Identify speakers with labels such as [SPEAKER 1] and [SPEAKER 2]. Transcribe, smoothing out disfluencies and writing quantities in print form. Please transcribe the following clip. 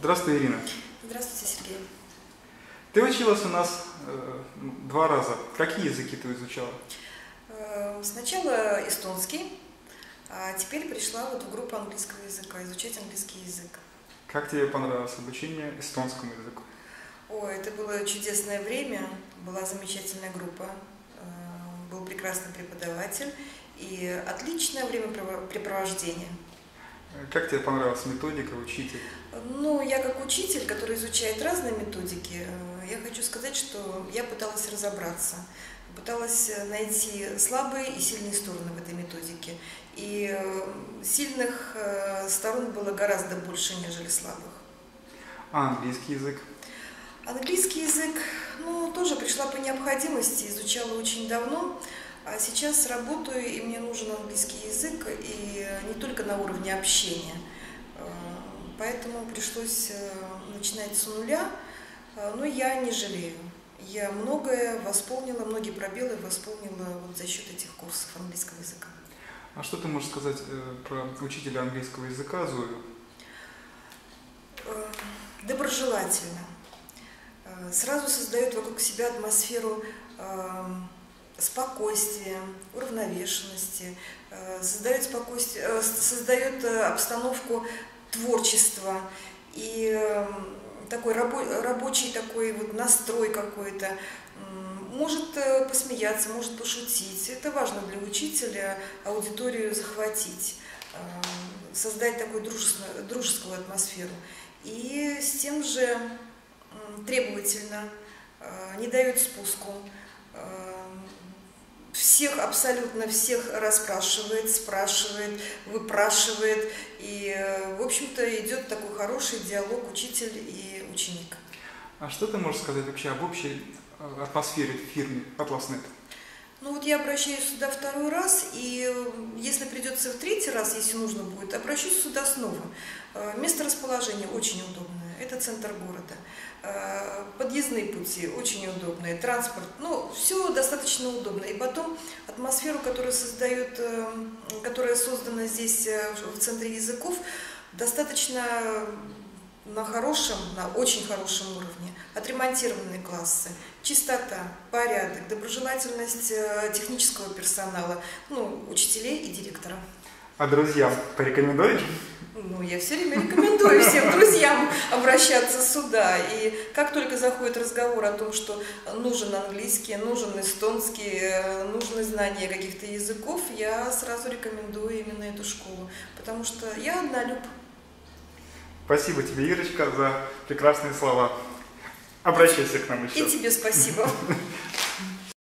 [SPEAKER 1] Здравствуй, Ирина.
[SPEAKER 2] Здравствуйте, Сергей.
[SPEAKER 1] Ты училась у нас 2 раза. Какие языки ты изучала?
[SPEAKER 2] Сначала эстонский, а теперь пришла в группу английского языка, изучать английский язык.
[SPEAKER 1] Как тебе понравилось обучение эстонскому языку?
[SPEAKER 2] Ой, это было чудесное время, была замечательная группа, был прекрасный преподаватель и отличное времяпрепровождение.
[SPEAKER 1] Как тебе понравилась методика, учитель?
[SPEAKER 2] Ну, я как учитель, который изучает разные методики, я хочу сказать, что я пыталась разобраться, пыталась найти слабые и сильные стороны в этой методике. И сильных сторон было гораздо больше, нежели слабых.
[SPEAKER 1] А английский язык?
[SPEAKER 2] Английский язык, ну, тоже пришла по необходимости, изучала очень давно. А сейчас работаю, и мне нужен английский язык, и не только на уровне общения. Поэтому пришлось начинать с нуля, но я не жалею. Я многое восполнила, многие пробелы восполнила вот за счет этих курсов английского языка.
[SPEAKER 1] А что ты можешь сказать про учителя английского языка Зою?
[SPEAKER 2] Доброжелательно. Сразу создает вокруг себя атмосферу спокойствия, уравновешенности, создает обстановку творчества и такой рабочий такой вот настрой какой-то. Может посмеяться, может пошутить. Это важно для учителя, аудиторию захватить, создать такую дружескую атмосферу. И с тем же требовательно, не дает спуску. Всех, абсолютно всех расспрашивает, спрашивает, выпрашивает. И, в общем-то, идет такой хороший диалог учитель и ученик.
[SPEAKER 1] А что ты можешь сказать вообще об общей атмосфере в фирме Atlas.net?
[SPEAKER 2] Ну вот я обращаюсь сюда 2-й раз, и если придется в 3-й раз, если нужно будет, обращусь сюда снова. Место расположения очень удобное, это центр города. Подъездные пути очень удобные, транспорт, ну, все достаточно удобно. И потом атмосферу, которая создана здесь в Центре языков, достаточно на очень хорошем уровне. Отремонтированные классы, чистота, порядок, доброжелательность технического персонала, ну, учителей и директора.
[SPEAKER 1] А друзьям порекомендуешь?
[SPEAKER 2] Ну, я все время рекомендую всем друзьям обращаться сюда. И как только заходит разговор о том, что нужен английский, нужен эстонский, нужны знания каких-то языков, я сразу рекомендую именно эту школу. Потому что я однолюб.
[SPEAKER 1] Спасибо тебе, Ирочка, за прекрасные слова. Обращайся к нам еще.
[SPEAKER 2] И тебе спасибо.